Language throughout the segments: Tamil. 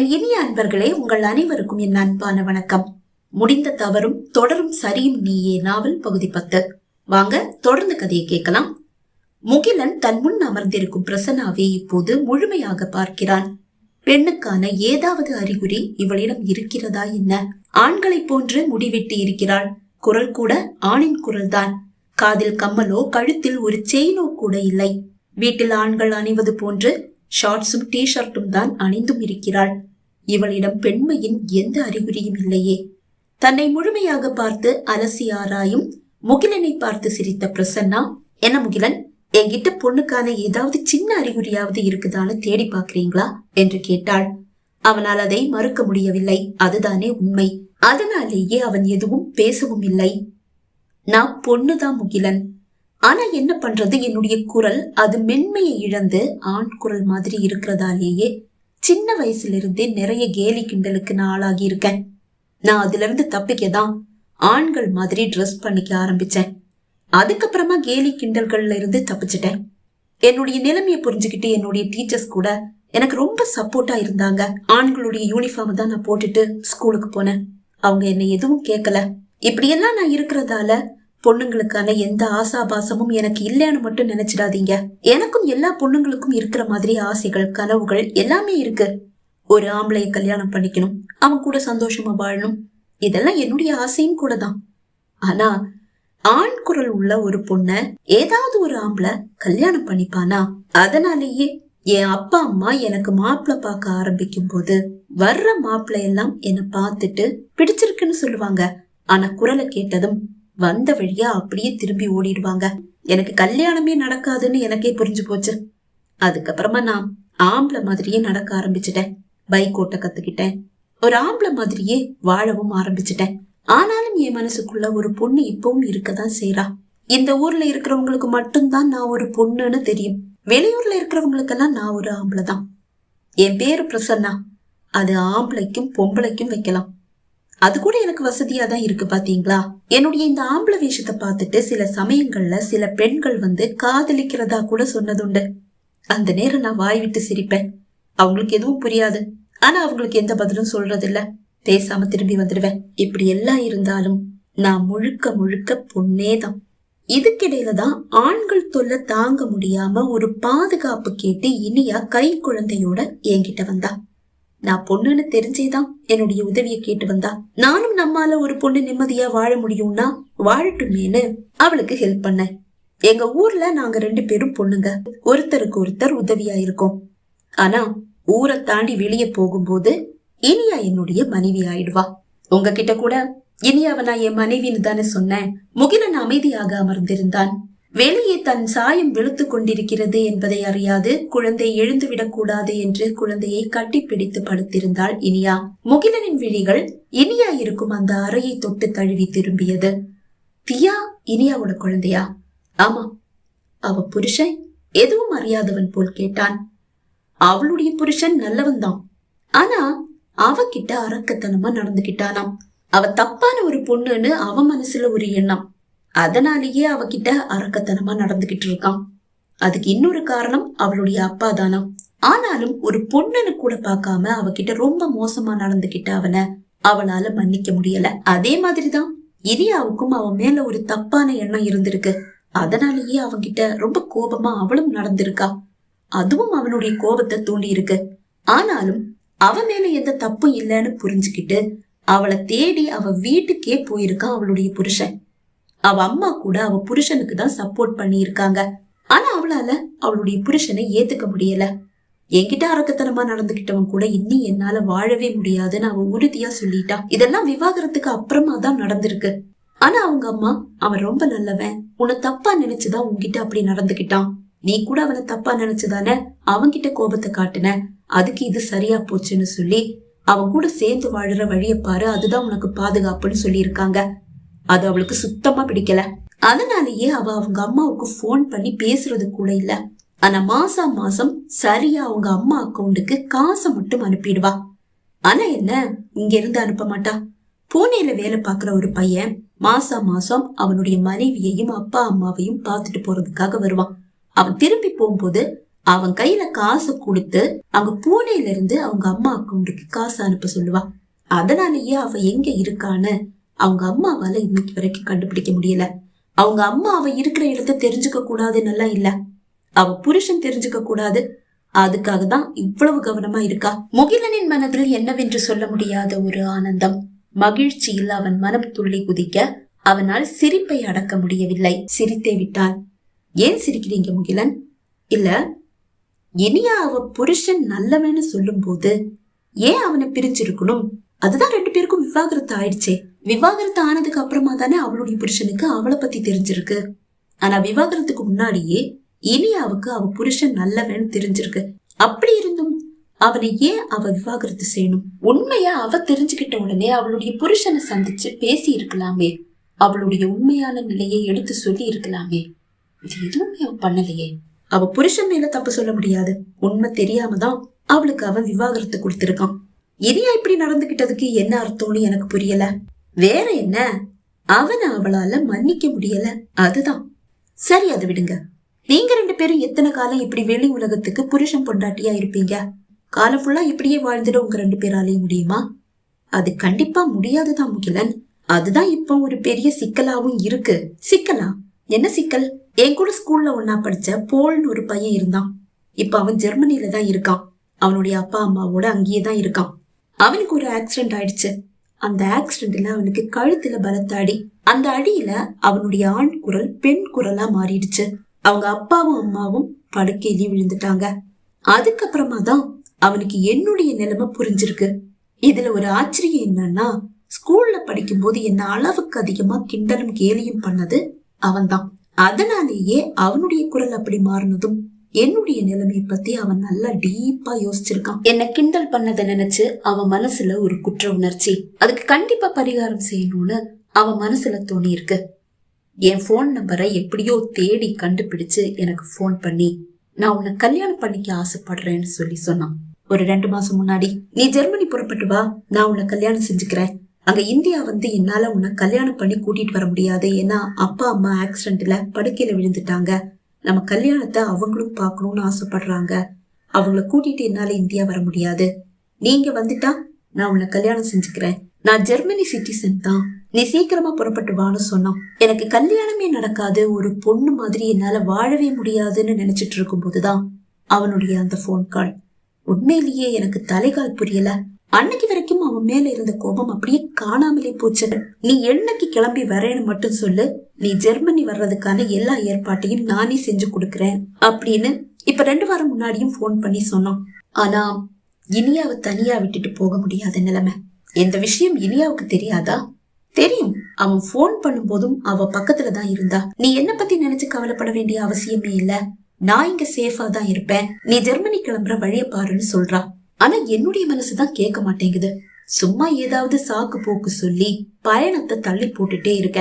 என் இனிய அன்பர்களே, உங்கள் அனைவருக்கும் என் அன்பான வணக்கம். முடிந்த தவறும் தொடரும் சரியும் நீயே நாவல் பகுதி 10. வாங்க தொடர்ந்து கதையை கேட்கலாம். முகிலன் தன் முன் அமர்ந்திருக்கும் பிரசன்னாவை இப்போது முழுமையாக பார்க்கிறான். பெண்ணுக்கான ஏதாவது அறிகுறி இவளிடம் இருக்கிறதா என்ன? ஆண்களை போன்று முடிவெட்டி இருக்கிறாள். குரல் கூட ஆணின் குரல்தான். காதில் கம்மலோ கழுத்தில் ஒரு செயினோ கூட இல்லை. வீட்டில் ஆண்கள் அணிவது போன்று ஷார்ட்ஸும் டி ஷர்ட்டும் தான் அணிந்தும் இருக்கிறாள். இவளிடம் பெண்மையின் எந்த அறிகுறியும் இல்லையே. தன்னை முழுமையாக பார்த்து அலசி ஆராயும் முகிலனை பார்த்து சிரித்த பிரசன்னா, என்ன முகிலன், என்கிட்ட பொண்ணுக்கான ஏதாவது சின்ன அறிகுறியாவது இருக்குதான்னு தேடி பாக்குறீங்களா என்று கேட்டாள். அவனால் அதை மறுக்க முடியவில்லை. அதுதானே உண்மை. அதனாலேயே அவன் எதுவும் பேசவும் இல்லை. நான் பொண்ணுதான் முகிலன். ஆனா என்ன பண்றது, என்னுடைய குரல் அது மென்மையை இழந்து ஆண் குரல் மாதிரி இருக்கிறதாலேயே சின்ன வயசுல இருந்தே நிறைய கேலி கிண்டலுக்கு நான் ஆளாகி இருக்கேன். நான் அதுல இருந்து தப்பிக்கதான் ஆண்கள் மாதிரி ட்ரெஸ் பண்ணிக்க ஆரம்பிச்சேன். அதுக்கப்புறமா கேலி கிண்டல்கள்ல இருந்து தப்பிச்சிட்டேன். என்னுடைய நிலைமையை புரிஞ்சுக்கிட்டு என்னுடைய டீச்சர்ஸ் கூட எனக்கு ரொம்ப சப்போர்ட்டா இருந்தாங்க. ஆண்களுடைய யூனிஃபார்ம் தான் நான் போட்டுட்டு ஸ்கூலுக்கு போனேன். அவங்க என்னை எதுவும் கேட்கல. இப்படியெல்லாம் நான் இருக்கிறதால பொண்ணுங்களுக்கான எந்த ஆசாபாசமும் எனக்கு இல்லைன்னு மட்டும் நினைச்சிடாதீங்க. எனக்கும் எல்லா பொண்ணுங்களுக்கும் இருக்கிற மாதிரி ஆசைகள், கனவுகள் எல்லாமே இருக்கு. ஒரு ஆம்பளைய கல்யாணம் பண்ணிக்கணும், அவன் கூட சந்தோஷமா வாழணும், இதெல்லாம் என்னுடைய ஆசையும் கூட தான். ஆனா ஆண் குரல் உள்ள ஒரு பொண்ண ஏதாவது ஒரு ஆம்பளை கல்யாணம் பண்ணிப்பானா? அதனாலேயே என் அப்பா அம்மா எனக்கு மாப்பிள்ளை பார்க்க ஆரம்பிக்கும் போது வர்ற மாப்பிள்ளை எல்லாம் என்னை பார்த்துட்டு பிடிச்சிருக்குன்னு சொல்லுவாங்க. ஆனா குரலை கேட்டதும் வந்த வழியா அப்படியே திரும்பி ஓடிடுவாங்க. எனக்கு கல்யாணமே நடக்காதுன்னு எனக்கே புரிஞ்சு போச்சு. அதுக்கப்புறமா நான் ஆம்பளை மாதிரியே நடக்க ஆரம்பிச்சுட்டேன். பைக் ஓட்ட கத்துக்கிட்டேன். ஒரு ஆம்பளை மாதிரியே வாழவும் ஆரம்பிச்சுட்டேன். ஆனாலும் என் மனசுக்குள்ள ஒரு பொண்ணு இப்பவும் இருக்கதான் செய்யறா. இந்த ஊர்ல இருக்கிறவங்களுக்கு மட்டும்தான் நான் ஒரு பொண்ணுன்னு தெரியும். வெளியூர்ல இருக்கிறவங்களுக்கெல்லாம் நான் ஒரு ஆம்பளை தான். என் பேரு பிரசன்னா. அது ஆம்பளைக்கும் பொம்பளைக்கும் வைக்கலாம். அது கூட எனக்கு வசதியா தான் இருக்கு. பாத்தீங்களா, என்னுடைய இந்த ஆம்பளை வேஷத்தை பார்த்துட்டு சில சமயங்கள்ல சில பெண்கள் வந்து காதலிக்கிறதா கூட சொன்னதுண்டு. அந்த நேரம் நான் வாய் விட்டு சிரிப்பேன். அவங்களுக்கு எதுவும் புரியாது. ஆனா அவங்களுக்கு எந்த பதிலும் சொல்றது இல்ல. பேசாம திரும்பி வந்துடுவேன். இப்படி எல்லாம் இருந்தாலும் நான் முழுக்க முழுக்க பொண்ணேதான். இதுக்கிடையில தான் ஆண்கள் தொல்லை தாங்க முடியாம ஒரு பாதுகாப்பு கேட்டு இனியா கை குழந்தையோட என்கிட்ட வந்தா. நான் பொண்ணுன்னு தெரிஞ்சேதான் என்னுடைய உதவியை கேட்டு வந்தா. நானும் நம்மால ஒரு பொண்ணு நிம்மதியா வாழ முடியும்னா வாழட்டுமேனு அவளுக்கு ஹெல்ப் பண்ணேன். எங்க ஊர்ல நாங்க 2 பேரும் பொண்ணுங்க. ஒருத்தருக்கு ஒருத்தர் உதவியா இருக்கோம். ஆனா ஊரை தாண்டி வெளியே போகும்போது இனியா என்னுடைய மனைவி ஆயிடுவா. உங்ககிட்ட கூட இனியாவை நான் என் மனைவின்னு தானே சொன்னேன். முகிலன் அமைதியாக அமர்ந்திருந்தான். வெளியே தன் சாயம் வெளுத்து கொண்டிருக்கிறது என்பதை அறியாது குழந்தை எழுந்துவிடக் கூடாது என்று குழந்தையை கட்டிப்பிடித்து படுத்திருந்தாள் இனியா. முகிலனின் விழிகள் இனியா இருக்கும் அந்த அறையை தொட்டு தழுவி திரும்பியது. தியா இனியாவோட குழந்தையா? ஆமா. அவ புருஷன் எதுவும் அறியாதவன் போல் கேட்டான். அவளுடைய புருஷன் நல்லவன் தான். ஆனா அவகிட்ட அரக்கத்தனமா நடந்துகிட்டானாம். அவ தப்பான ஒரு பொண்ணுன்னு அவ மனசுல ஒரு எண்ணம். அதனாலேயே அவகிட்ட அரக்கத்தனமா நடந்துகிட்டு இருக்கான். அதுக்கு இன்னொரு காரணம் அவளுடைய அப்பா தானா. ஆனாலும் ஒரு பொண்ணுன்னு கூட பார்க்காம அவகிட்ட ரொம்ப மோசமா நடந்துகிட்ட அவளால மன்னிக்க முடியல. அதே மாதிரிதான் இனியாவுக்கும் அவன் மேல ஒரு தப்பான எண்ணம் இருந்திருக்கு. அதனாலேயே அவங்கிட்ட ரொம்ப கோபமா அவளும் நடந்திருக்கா. அதுவும் அவனுடைய கோபத்தை தூண்டி இருக்கு. ஆனாலும் அவ மேல எந்த தப்பும் இல்லைன்னு புரிஞ்சுக்கிட்டு அவளை தேடி அவ வீட்டுக்கே போயிருக்கான் அவளுடைய புருஷன். அவ அம்மா கூட அவ புருஷனுக்கு தான் சப்போர்ட் பண்ணி இருக்காங்க. ஆனா அவளால அவளுடைய புருஷனை ஏத்துக்க முடியல. என்கிட்ட அரக்கத்தனமா நடந்துகிட்டவன் கூட இன்னி என்னால வாழவே முடியாதுன்னு அவ உறுதியா சொல்லிட்டா. இதெல்லாம் விவாகரத்துக்கு அப்புறமா தான் நடந்திருக்கு. ஆனா அவங்க அம்மா, அவன் ரொம்ப நல்லவன், உன்னை தப்பா நினைச்சுதான் உன்கிட்ட அப்படி நடந்துகிட்டான். நீ கூட அவனை தப்பா நினைச்சுதானே அவன்கிட்ட கோபத்தை காட்டுன. அதுக்கு இது சரியா போச்சுன்னு சொல்லி அவன் கூட சேர்ந்து வாழற வழிய பாரு, அதுதான் உனக்கு பாதுகாப்புன்னு சொல்லி இருக்காங்க. அது அவளுக்கு சுத்தமா பிடிக்கல. அதனாலேயே அவ அவங்க அம்மாவுக்கு போன் பண்ணி பேசுறது கூட இல்ல. ஆனா மாசம் சரியா அவங்க அம்மா அக்கௌண்ட்டுக்கு காசை மட்டும் அனுப்பிடுவா. ஆனா என்ன, இங்க இருந்து அனுப்ப மாட்டா. பூனேல வேலை பாக்குற ஒரு பையன் மாசம் அவனுடைய மனைவியையும் அப்பா அம்மாவையும் பாத்துட்டு போறதுக்காக வருவான். அவன் திரும்பி போகும்போது அவன் கையில காசு கொடுத்து அங்க பூனேல இருந்து அவங்க அம்மா அக்கௌண்ட்டுக்கு காசு அனுப்ப சொல்லுவா. அதனாலயே அவ எங்க இருக்கான்னு அவங்க அம்மாவால இன்னைக்கு வரைக்கும் கண்டுபிடிக்க முடியல. அவங்க அம்மா அவ இருக்கிற இடத்த தெரிஞ்சுக்க கூடாதுன்னு இல்ல, அவ புருஷன் தெரிஞ்சுக்க கூடாது, அதுக்காக தான் இவ்வளவு கவனமா இருக்கா. முகிலனின் மனதில் என்னவென்று சொல்ல முடியாத ஒரு ஆனந்தம், மகிழ்ச்சியில் அவன் மனம் துள்ளி குதிக்க அவனால் சிரிப்பை அடக்க முடியவில்லை. சிரித்தே விட்டான். ஏன் சிரிக்கிறீங்க முகிலன்? இல்ல, இனியா அவ புருஷன் நல்லவன்னு சொல்லும் போது ஏன் அவனை பிரிஞ்சிருக்கணும்? அதுதான் 2 பேருக்கும் விவாகரத்து ஆயிடுச்சே. விவாகரத்து ஆனதுக்கு அப்புறமா தானே அவளுடைய புருஷனுக்கு அவளை பத்தி தெரிஞ்சிருக்கு. ஆனா விவாகரத்துக்கு முன்னாடியே இனியாவுக்கு அவ புருஷன் நல்லவன்னு தெரிஞ்சிருக்கு. அப்படி இருந்தும் அவனை ஏன் அவ விவாகரத்து செய்யணும்? உண்மையா அவ தெரிஞ்சுக்கிட்ட உடனே அவளுடைய புருஷனை சந்திச்சு பேசி இருக்கலாமே, அவளுடைய உண்மையான நிலையை எடுத்து சொல்லி இருக்கலாமே. இது எதுவுமே அவ பண்ணலையே. அவ புருஷன் மேல தப்பு சொல்ல முடியாது. உண்மை தெரியாம தான் அவளுக்கு அவன் விவாகரத்து கொடுத்திருக்கான். இனியா இப்படி நடந்துகிட்டதுக்கு என்ன அர்த்தம்னு எனக்கு புரியல. வேற என்ன, அவனை அவளால மன்னிக்க முடியல, அதுதான். சரி, அதை விடுங்க. நீங்க 2 பேரும் எத்தனை காலம் இப்படி வெளி உலகத்துக்கு புருஷன் பொண்டாட்டியா இருப்பீங்க? காலம் ஃபுல்லா இப்படியே வாழ்ந்துட உங்க 2 பேராலையும் முடியுமா? அது கண்டிப்பா முடியாதுதான் முகிலன். அதுதான் இப்ப ஒரு பெரிய சிக்கலாவும் இருக்கு. சிக்கலா? என்ன சிக்கல்? என் கூட ஸ்கூல்ல ஒன்னா படிச்ச போல்னு ஒரு பையன் இருந்தான். இப்ப அவன் ஜெர்மனில தான் இருக்கான். அவனுடைய அப்பா அம்மாவோட அங்கேயேதான் இருக்கான். அவனுக்கு ஒரு ஆக்சிடென்ட் ஆயிடுச்சு. அந்த ஆக்சிடென்ட்ல அவனுக்கு கழுத்துல பலத்தாடி, அந்த அடியில அவனுடைய ஆண் குரல் பெண் குரலா மாறிடுச்சு. அவங்க அப்பாவும் அம்மாவும் படுக்கையிலேயே விழுந்துட்டாங்க. அதுக்கப்புறமா தான் அவனுக்கு என்னுடைய நிலைமை புரிஞ்சிருக்கு. இதுல ஒரு ஆச்சரியம் என்னன்னா, ஸ்கூல்ல படிக்கும் போது என்ன அளவுக்கு அதிகமா கிண்டலும் கேலியும் பண்ணது அவன்தான். அதனாலேயே அவனுடைய குரல் அப்படி மாறினதும் என்னுடைய நிலைமையை பத்தி அவன் நல்லா டீப்பா யோசிச்சிருக்கான். என்ன கிண்டல் பண்ணதை நினைச்சு அவன் மனசுல ஒரு குற்ற உணர்ச்சி. அதுக்கு கண்டிப்பா பரிகாரம் செய்யணும்னு அவன் மனசுல தோணி இருக்கு. என் போன் நம்பரை எப்படியோ தேடி கண்டுபிடிச்சு எனக்கு போன் பண்ணி நான் உன்னை கல்யாணம் பண்ணிக்க ஆசைப்படுறேன்னு சொல்லி சொன்னான். ஒரு 2 மாசம் முன்னாடி, நீ ஜெர்மனி புறப்பட்டு வா, நான் உன்னை கல்யாணம் செஞ்சுக்கிறேன். அங்க இந்தியா வந்து என்னால உன்னை கல்யாணம் பண்ணி கூட்டிட்டு வர முடியாது, ஏன்னா அப்பா அம்மா ஆக்சிடென்ட்ல படுக்கையில விழுந்துட்டாங்க. நம்ம கல்யாணத்தை அவங்களும் பாக்கணும்னு ஆசைப்படுறாங்க. அவங்கள கூட்டிட்டு என்னால இந்தியா வர முடியாது. நீங்க வந்துட்டா நான் உன்னை கல்யாணம் செஞ்சுக்கிறேன். நான் ஜெர்மனி சிட்டிசன் தான், நீ சீக்கிரமா புறப்பட்டு வான்னு சொன்னான். எனக்கு கல்யாணமே நடக்காது, ஒரு பொண்ணு மாதிரி என்னால வாழவே முடியாதுன்னு நினைச்சிட்டு இருக்கும் போதுதான் அவனுடைய அந்த போன் கால். உண்மையிலேயே எனக்கு தலைகால் புரியல. அன்னைக்கு வரைக்கும் அவன் மேல இருந்த கோபம் அப்படியே காணாமலே போச்சு. நீ என்னைக்கு கிளம்பி வரேன்னு மட்டும் சொல்லு, நீ ஜெர்மனி வர்றதுக்கான எல்லா ஏற்பாட்டையும் நானே செஞ்சு கொடுக்கறேன் அப்படின்னு இப்ப 2 வாரம் முன்னாடியும் போன் பண்ணி சொன்னான். ஆனா இனியாவை தனியா விட்டுட்டு போக முடியாத நிலைமை. எந்த விஷயம் இனியாவுக்கு தெரியாதா? தெரியும். அவன் போன் பண்ணும் போதும் அவ பக்கத்துலதான் இருந்தா. நீ என்ன பத்தி நினைச்சு கவலைப்பட வேண்டிய அவசியமே இல்ல, நான் இங்க சேஃபா தான் இருப்பேன், நீ ஜெர்மனி கிளம்புற வழிய பாருன்னு சொல்றா. ஆனா என்னுடைய மனசுதான் கேட்க மாட்டேங்குது. சும்மா ஏதாவது சாக்கு போக்கு சொல்லி பயணத்தை தள்ளி போட்டுட்டே இருக்க.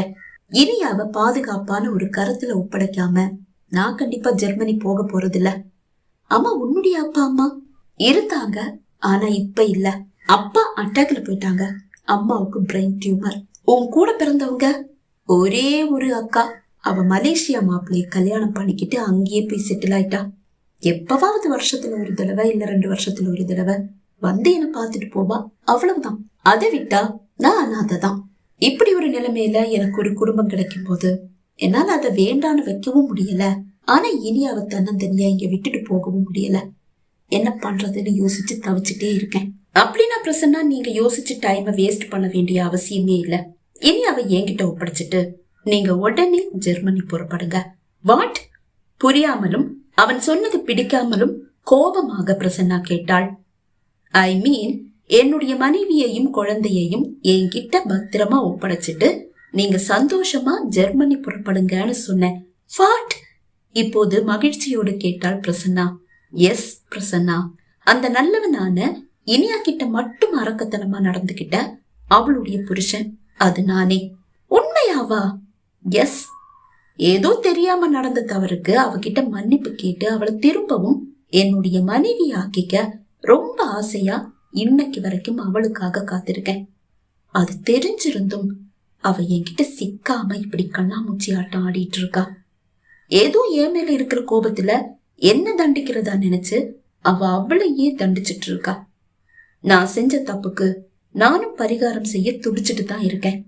இனியாவ பாதுகாப்பான ஒரு கருத்துல ஒப்படைக்காம நான் கண்டிப்பா ஜெர்மனி போக போறதில்ல. அம்மா, உன்னுடைய அப்பா அம்மா இருந்தாங்க, ஆனா இப்ப இல்ல. அப்பா அட்டாக்ல போயிட்டாங்க, அம்மாவுக்கு பிரெயின் டியூமர். உன் கூட பிறந்தவங்க ஒரே ஒரு அக்கா, அவ மலேசியா மாப்பிள்ளைய கல்யாணம் பண்ணிக்கிட்டு அங்கேயே போய் செட்டில் ஆயிட்டா. எப்பவாவது வருஷத்துல ஒரு தடவை இல்ல 2 வருஷத்துல ஒரு தடவை வந்து என்ன பாத்துட்டு போவா, அவ்வளவுதான். அதை விட்டா நான் அனாதைதான். இப்படி ஒரு நிலைமையில எனக்கு ஒரு குடும்பம் கிடைக்கும் போது என்னால அதை வேண்டான்னு வைக்கவும் முடியல. ஆனா இனியாவ தன்னந்தனியா இங்க விட்டுட்டு போகவும் முடியல. என்ன பண்றதுன்னு யோசிச்சு தவிச்சுட்டே இருக்கேன். அப்படின்னா பிரசன்னா, நீங்க யோசிச்சு டைமை வேஸ்ட் பண்ண வேண்டிய அவசியமே இல்ல. இனியாவ என்கிட்ட ஒப்படைச்சிட்டு நீங்க உடனே ஜெர்மனி புறப்படுங்க. வாட்? புரியாமலும் அவன் சொன்னது பிடிக்காமலும் கோபமாக பிரசன்னா கேட்டாள். ஐ மீன், என்னுடைய மனைவியையும் குழந்தையையும் என்கிட்ட பத்திரமா ஒப்படைச்சிட்டு நீங்க சந்தோஷமா ஜெர்மனி புறப்படுங்கன்னு சொன்னேன். வாட்? இப்போது மகிழ்ச்சியோடு கேட்டாள் பிரசன்னா. எஸ் பிரசன்னா, அந்த நல்லவனான இனியா கிட்ட மட்டும் அரக்கத்தனமா நடந்துகிட்ட அவளுடைய புருஷன் அது நானே. உண்மையாவா? எஸ். ஏதோ தெரியாம நடந்த தவறுக்கு அவகிட்ட மன்னிப்பு கேட்டு அவளை திரும்பவும் என்னுடைய மனைவி ஆக்கிக்க ரொம்ப ஆசையா இன்னைக்கு வரைக்கும் அவளுக்காக காத்திருக்கேன். அது தெரிஞ்சிருந்தும் அவ என்கிட்ட சிக்காம இப்படி கண்ணாமூச்சி ஆட்டம் ஆடிட்டு இருக்கா. ஏதோ என் மேல இருக்கிற கோபத்துல என்ன தண்டிக்கிறதா நினைச்சு அவ அவளையே தண்டிச்சிட்டு இருக்கா. நான் செஞ்ச தப்புக்கு நானும் பரிகாரம் செய்ய துடிச்சிட்டு தான் இருக்கேன்.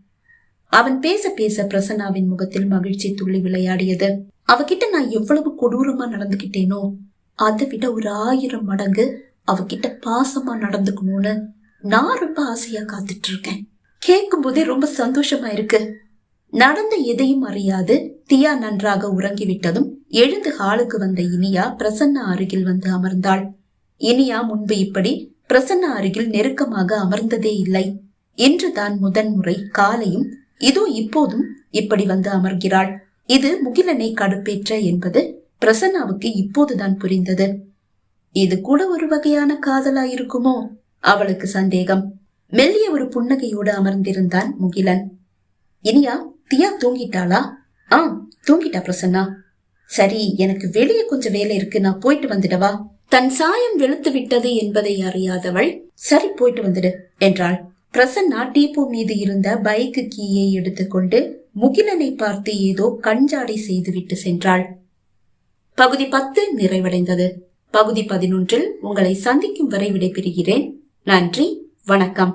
அவன் பேச பேச பிரசன்னாவின் முகத்தில் மகிழ்ச்சி துள்ளி விளையாடியது. அவகிட்ட நான் எவ்வளவு கொடூரமா நடந்துகிட்டேனோ அதை விட ஒரு 1000 மடங்கு அவகிட்ட பாசமா நடந்துக்கணும்னு நான் ரொம்ப ஆசையா காத்துட்டு இருக்கேன். கேட்கும் போதே ரொம்ப சந்தோஷமா இருக்கு. நடந்த எதையும் அறியாது தியா நன்றாக உறங்கிவிட்டதும் எழுந்து ஹாலுக்கு வந்த இனியா பிரசன்னா அருகில் வந்து அமர்ந்தாள். இனியா முன்பு இப்படி பிரசன்னா அருகில் நெருக்கமாக அமர்ந்ததே இல்லை. இன்றுதான் முதன்முறை காலையும் இதோ இப்போதும் இப்படி வந்து அமர்கிறாள். இது முகிலனை கடுப்பேற்ற என்பது பிரசன்னாவுக்கு இப்போதுதான் புரிந்தது. இது கூட ஒரு வகையான காதலா இருக்குமோ? அவளுக்கு சந்தேகம். மெல்லிய ஒரு புன்னகையோடு அமர்ந்திருந்தான் முகிலன். இனியா, தியா தூங்கிட்டாளா? தூங்கிட்டா பிரசன்னா. சரி, எனக்கு வெளியே கொஞ்சம் வேலை இருக்கு, நான் போயிட்டு வந்துடவா? தன் சாயம் வெளுத்து விட்டது என்பதை அறியாதவள் சரி போயிட்டு வந்துடு என்றாள். பிரசன்னா டீப்போ மீது இருந்த பைக்கு கீயை எடுத்துக்கொண்டு முகிலனை பார்த்து ஏதோ கஞ்சாடை செய்துவிட்டு சென்றாள். பகுதி 10 நிறைவடைந்தது. பகுதி 11 உங்களை சந்திக்கும் வரை விடைபெறுகிறேன். நன்றி, வணக்கம்.